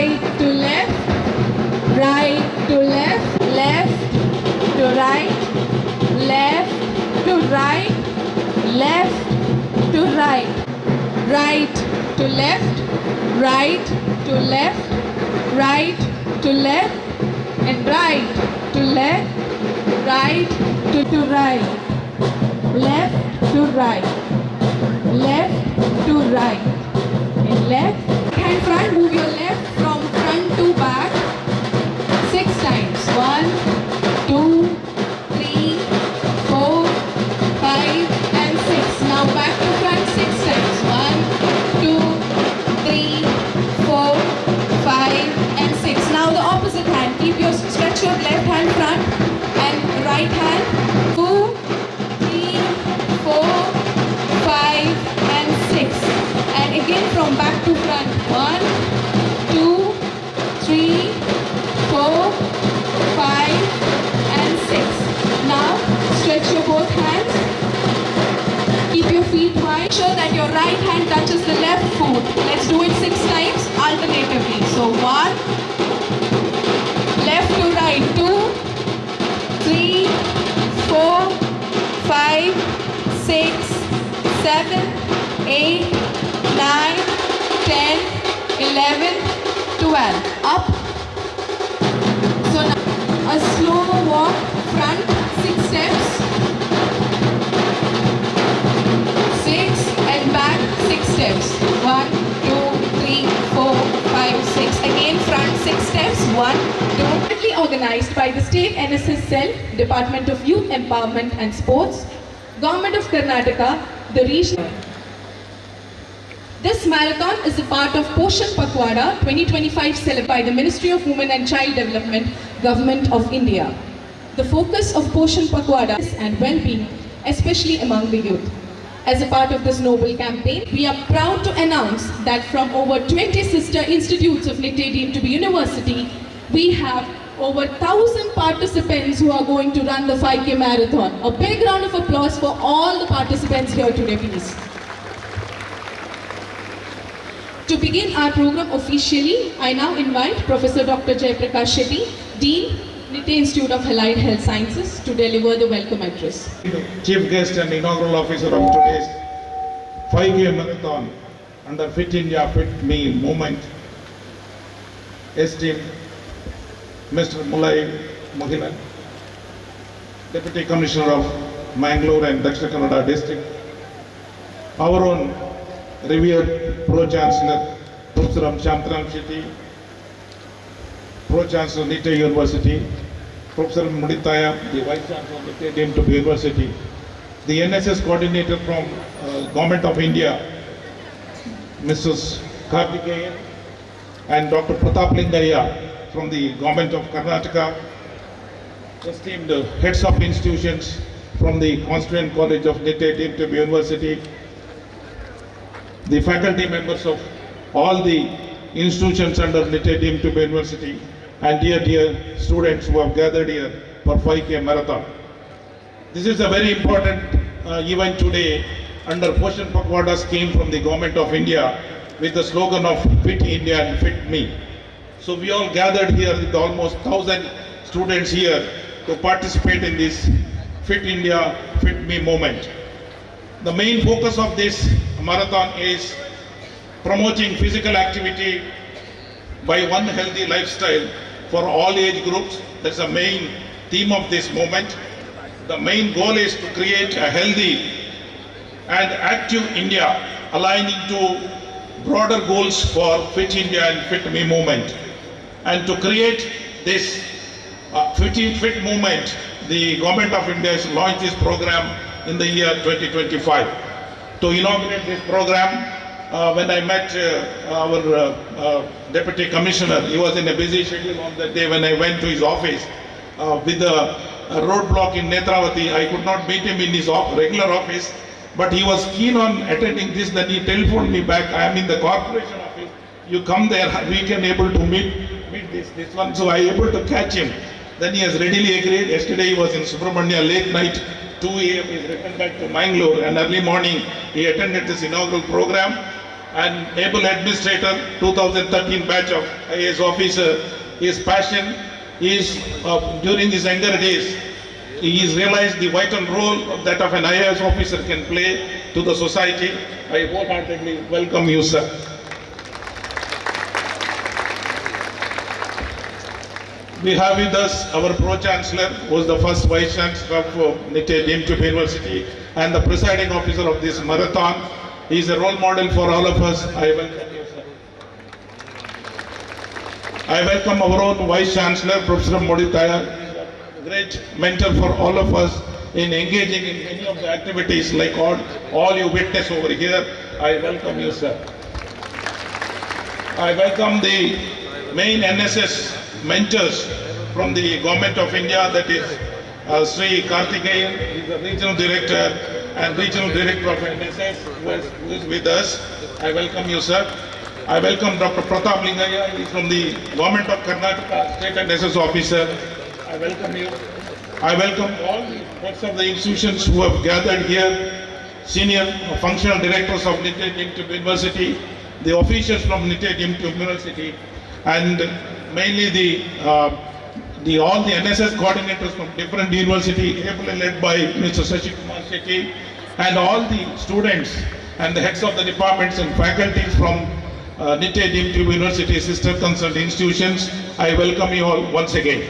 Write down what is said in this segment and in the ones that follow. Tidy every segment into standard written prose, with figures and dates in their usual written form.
right to left, right to left, left to right, left to right, left to right, right to left, right to left, right to left, and right to left, right to right, left to right, left to right, and left. Hand front, move your left from front to back 6 times. 1, 2, 3, 4, 5, and 6. Now back to front 6 times. 1, 2, 3, 4, 5, and 6. Now the opposite hand. Stretch your left hand front and right hand. 2, 3, 4, 5, and 6. And again from back to front. 1, 2, 3, 4, 5, and 6. Now stretch your both hands. Keep your feet wide. Ensure that your right hand touches the left foot. Let's do it 6 times alternatively. So 1, left to right, 2, 3, 4, 5, 6, 7, 8, 9, 10, 11, 12. Up. So now a slow walk, front 6 steps, 6, and back 6 steps. 1, 2, 3, 4, 5, 6. Again front 6 steps. 1, 2. Organized by the State NSS Cell, Department of Youth Empowerment and Sports, Government of Karnataka, the region. This marathon is a part of Poshan Pakhwada 2025 celebrated by the Ministry of Women and Child Development, Government of India. The focus of Poshan Pakhwada is and well-being, especially among the youth. As a part of this noble campaign, we are proud to announce that from over 20 sister institutes of NITE deemed to be university, we have over 1,000 participants who are going to run the 5K marathon. A big round of applause for all the participants here today, please. To begin our program officially, I now invite Professor Dr. Jayaprakash Shetty, Dean, NITE Institute of Allied Health Sciences, to deliver the welcome address. Chief guest and inaugural officer of today's 5K marathon under Fit India, Fit Me movement, esteemed Mr. Mulai Mohilan, Deputy Commissioner of Mangalore and Dakshina Kannada District, our own revered Pro-Chancellor Professor Shantaram Shetty, Pro-Chancellor NITE University, Professor Muditaya, the Vice Chancellor of NITE deemed to be University, the NSS Coordinator from Government of India, Mrs. Karthikeyan, and Dr. Pratap Lingaya from the Government of Karnataka, esteemed heads of institutions from the Constituent College of NITE deemed to be University, the faculty members of all the institutions under NITE deemed to be University, and dear students who have gathered here for 5K marathon. This is a very important event today under Poshan Pakhwada scheme from the Government of India with the slogan of Fit India and Fit Me. So we all gathered here with almost 1,000 students here to participate in this Fit India, Fit Me movement. The main focus of this marathon is promoting physical activity by one healthy lifestyle for all age groups. That's the main theme of this movement. The main goal is to create a healthy and active India, aligning to broader goals for Fit India and Fit Me movement. And to create this Fit movement, the Government of India has launched this program in the year 2025. To inaugurate this program, when I met our Deputy Commissioner, he was in a busy schedule on that day when I went to his office with a roadblock in Netravati. I could not meet him in his regular office, but he was keen on attending this. Then he telephoned me back, I am in the corporation office, you come there, we can able to meet this one. So I able to catch him. Then he has readily agreed. Yesterday he was in Subramania, late night, 2 a.m. he returned back to Mangalore, and early morning he attended this inaugural program. an able administrator, 2013 batch of IAS officer. His passion is during his younger days, he has realized the vital role that of an IAS officer can play to the society. I wholeheartedly welcome you, sir. We have with us our Pro-Chancellor, who was the first Vice Chancellor of NITE Deemed Tube University and the presiding officer of this marathon. He is a role model for all of us. I welcome you, sir. I welcome our own Vice Chancellor, Professor Moditaya, great mentor for all of us in engaging in many of the activities like all you witness over here. I welcome you, sir. I welcome the main NSS mentors from the Government of India, that is Sri Karthikeyan, he is the Regional Director and Regional Director of NSS who is with us. I welcome you, sir. I welcome Dr. Pratap Lingaya, he is from the Government of Karnataka, State NSS Officer. I welcome you. I welcome all the heads of the institutions who have gathered here, senior functional directors of NITE Deemed Tube University, the officials from NITE Deemed Tube University, and mainly all the NSS coordinators from different universities, ably led by Mr. Shashi Kumar Shetty, and all the students and the heads of the departments and faculties from NITE Deemed Tube University sister concerned institutions. I welcome you all once again.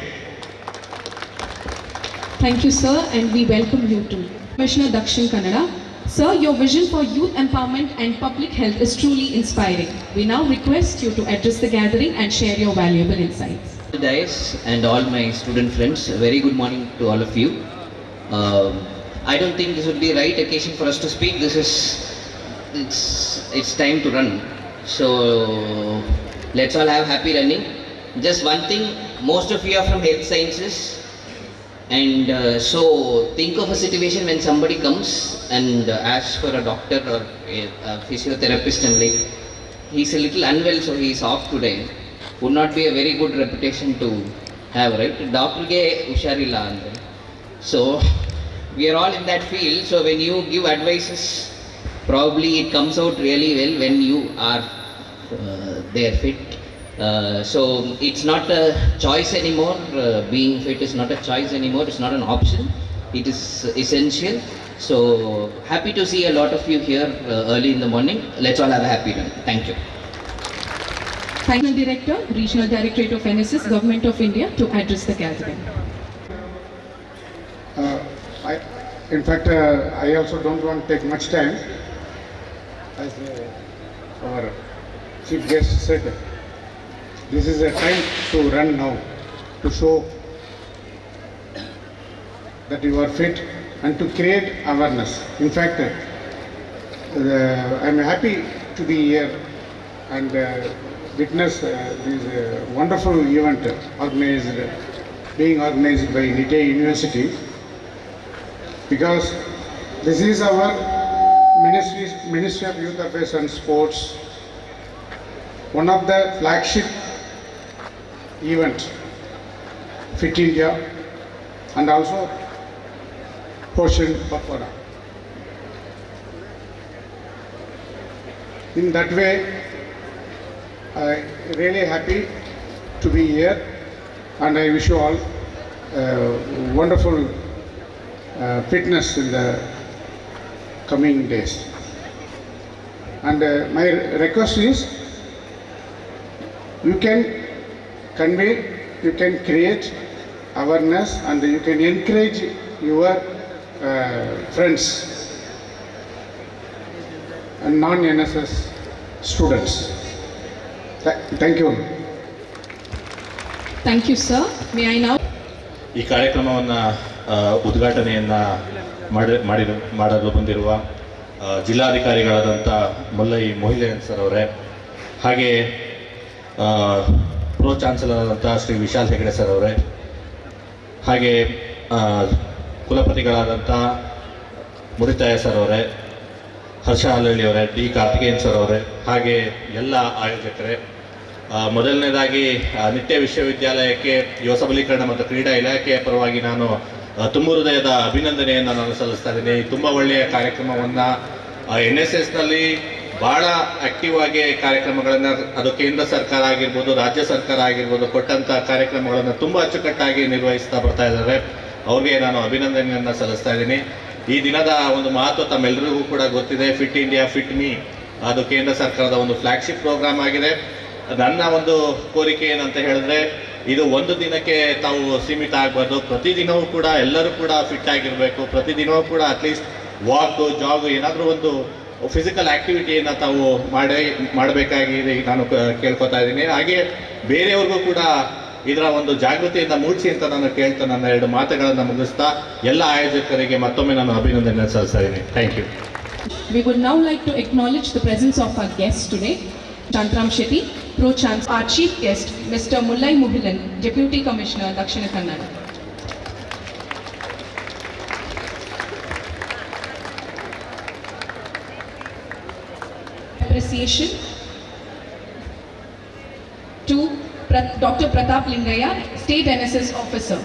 Thank you, sir, and we welcome you too. Commissioner Dakshin Kannada. Sir, your vision for youth empowerment and public health is truly inspiring. We now request you to address the gathering and share your valuable insights. Dais and all my student friends, a very good morning to all of you. I don't think this would be the right occasion for us to speak. It's time to run. So let's all have happy running. Just one thing, most of you are from health sciences. And so think of a situation when somebody comes and asks for a doctor or a physiotherapist and like, he's a little unwell so he's off today. Would not be a very good reputation to have, right? Doctor ge usharilla andre. So we are all in that field, so when you give advices, probably it comes out really well when you are there fit. So it's not a choice anymore, being fit is not a choice anymore, it's not an option, it is essential. So happy to see a lot of you here early in the morning. Let's all have a happy run. Thank you. Thank you, Director, Regional Directorate of NSS, Government of India, to address the gathering. I also don't want to take much time. As our chief guest said, this is a time to run now, to show that you are fit and to create awareness. In fact, I am happy to be here and witness this wonderful event being organized by NITE University, because this is our Ministry of Youth Affairs and Sports, one of the flagship event, Fit India, and also Poshan Pakora. In that way, I really happy to be here, and I wish you all wonderful fitness in the coming days. And my request is, you can convey, you can create awareness, and you can encourage your friends and non-NSS students. Thank you. Thank you, sir. May I now? ಈ ಕಾರ್ಯಕ್ರಮವನ್ನು ಉದ್ಘಾಟನೆಯನ್ನು ಮಾಡಲು ಬಂದಿರುವ ಜಿಲ್ಲಾಧಿಕಾರಿಗಳಾದಂಥ Mullai ಮೊಹಿಲೇನ್ sir ಅವರೇ, ಹಾಗೆ pro chancellor ಆದಂಥ Shri Vishal Hegde sir ಅವರೇ, ಹಾಗೆ ಕುಲಪತಿಗಳಾದಂಥ ಮುರಿತಾಯ ಸರ್ ಅವರೇ, ಹರ್ಷ ಹಲ್ಲಳ್ಳಿ ಅವರೇ, ಡಿ ಕಾರ್ತಿಕೇಯನ್ ಸರ್ ಅವರೇ, ಹಾಗೆ ಎಲ್ಲ ಆಯೋಜಕರೇ, ಮೊದಲನೇದಾಗಿ ನಿತ್ಯ ವಿಶ್ವವಿದ್ಯಾಲಯಕ್ಕೆ ಯುವ ಸಬಲೀಕರಣ ಮತ್ತು ಕ್ರೀಡಾ ಇಲಾಖೆಯ ಪರವಾಗಿ ನಾನು ತುಂಬ ಹೃದಯದ ಅಭಿನಂದನೆಯನ್ನು ನಾನು ಸಲ್ಲಿಸ್ತಾ ಇದ್ದೀನಿ. ತುಂಬ ಒಳ್ಳೆಯ ಕಾರ್ಯಕ್ರಮವನ್ನು NSSನಲ್ಲಿ ಭಾಳ ಆ್ಯಕ್ಟಿವ್ ಆಗಿ ಕಾರ್ಯಕ್ರಮಗಳನ್ನು, ಅದು ಕೇಂದ್ರ ಸರ್ಕಾರ ಆಗಿರ್ಬೋದು, ರಾಜ್ಯ ಸರ್ಕಾರ ಆಗಿರ್ಬೋದು, ಕೊಟ್ಟಂಥ ಕಾರ್ಯಕ್ರಮಗಳನ್ನು ತುಂಬ ಅಚ್ಚುಕಟ್ಟಾಗಿ ನಿರ್ವಹಿಸ್ತಾ ಬರ್ತಾ ಇದ್ದಾರೆ. ಅವ್ರಿಗೆ ನಾನು ಅಭಿನಂದನೆಯನ್ನು ಸಲ್ಲಿಸ್ತಾ ಇದ್ದೀನಿ. ಈ ದಿನದ ಒಂದು ಮಹತ್ವ ತಮ್ಮೆಲ್ಲರಿಗೂ ಕೂಡ ಗೊತ್ತಿದೆ. ಫಿಟ್ ಇಂಡಿಯಾ ಫಿಟ್ ಮೀ ಅದು ಕೇಂದ್ರ ಸರ್ಕಾರದ ಒಂದು ಫ್ಲ್ಯಾಗ್ಶಿಪ್ ಪ್ರೋಗ್ರಾಮ್ ಆಗಿದೆ. ನನ್ನ ಒಂದು ಕೋರಿಕೆ ಏನಂತ ಹೇಳಿದ್ರೆ, ಇದು ಒಂದು ದಿನಕ್ಕೆ ತಾವು ಸೀಮಿತ ಆಗಬಾರ್ದು. ಪ್ರತಿದಿನವೂ ಕೂಡ ಎಲ್ಲರೂ ಕೂಡ ಫಿಟ್ ಆಗಿರಬೇಕು. ಪ್ರತಿದಿನವೂ ಕೂಡ ಅಟ್ಲೀಸ್ಟ್ ವಾಕು, ಜಾಗು, ಏನಾದರೂ ಒಂದು ಫಿಸಿಕಲ್ ಆ್ಯಕ್ಟಿವಿಟಿಯನ್ನು ತಾವು ಮಾಡಬೇಕಾಗಿ ನಾನು ಕೇಳ್ಕೊತಾ ಇದ್ದೀನಿ. ಹಾಗೆ ಬೇರೆಯವ್ರಿಗೂ ಕೂಡ ಇದರ ಒಂದು ಜಾಗೃತಿಯಿಂದ ಮೂಡಿಸಿ ಅಂತ ನಾನು ಕೇಳ್ತಾ ನನ್ನ 2 ಮಾತುಗಳನ್ನು ಮುಗಿಸ್ತಾ ಎಲ್ಲ ಆಯೋಜಕರಿಗೆ ಮತ್ತೊಮ್ಮೆ ನಾನು ಅಭಿನಂದನೆ ಸಲ್ಲಿಸ್ತಾ ಇದ್ದೀನಿ. Thank you. We would now like to acknowledge the presence of our guests today, Shantram Shetty, Pro Chancellor, our chief guest, Mr. Mullai Muhilan, Deputy Commissioner, Dakshina Kannada. Appreciation to Dr. Pratap Lingaya, State NSS Officer.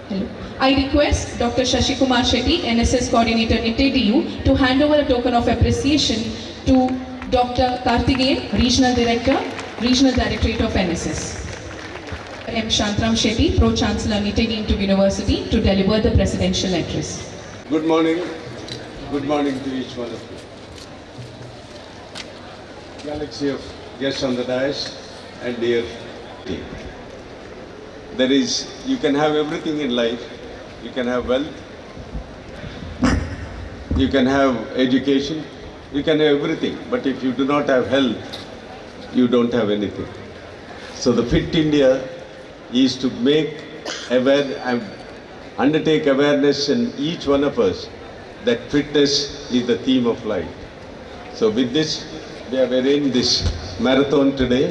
Hello. I request Dr. Shashi Kumar Shetty, NSS Coordinator, NITTE-DU, to hand over a token of appreciation to Dr. Karthikeyan, Regional Director, Regional Directorate of NSS. M. Shantram Shetty, Pro Chancellor, NITTE-DU University, to deliver the presidential address. Good morning. Good morning to each one of you. Galaxy of guests on the dais and dear team. You can have everything in life. You can have wealth. You can have education. You can have everything. But if you do not have health, you don't have anything. So the Fit India is to undertake awareness in each one of us that fitness is the theme of life. So with this, we have arranged this marathon today.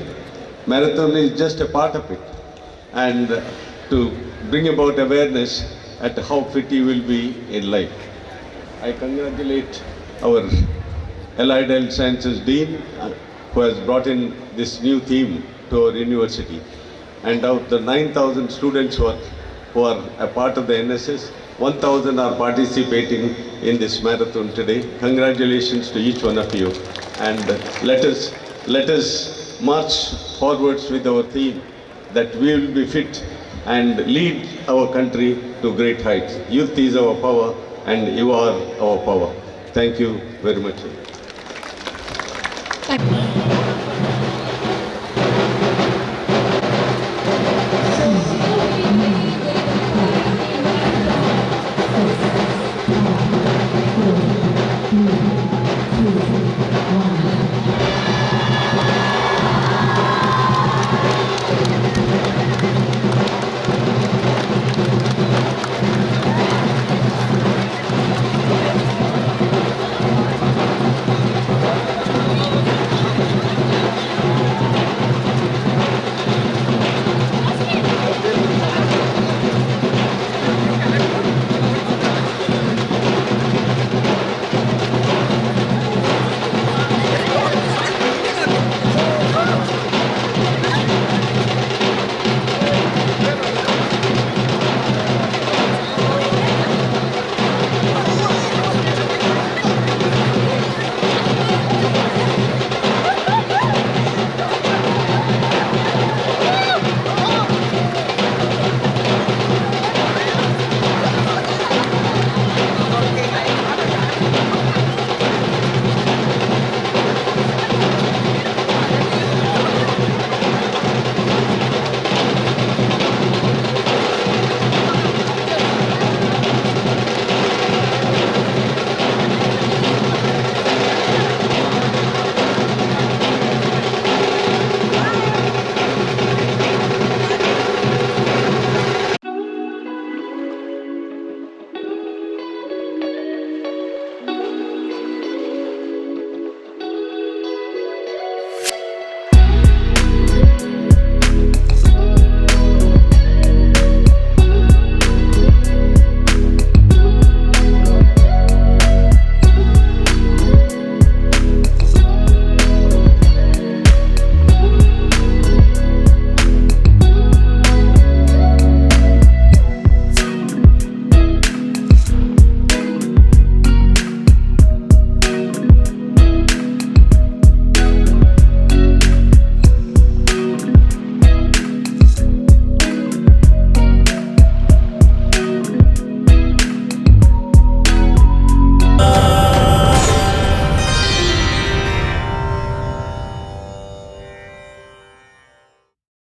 Marathon is just a part of it, and to bring about awareness at how fit you will be in life. I congratulate our Allied Health Sciences Dean who has brought in this new theme to our university. And out of the 9,000 students who are a part of the NSS, 1,000 are participating in this marathon today. Congratulations to each one of you. And let us march forwards with our theme that we will be fit and lead our country to great heights. Youth is our power and you are our power. Thank you very much. Thank you.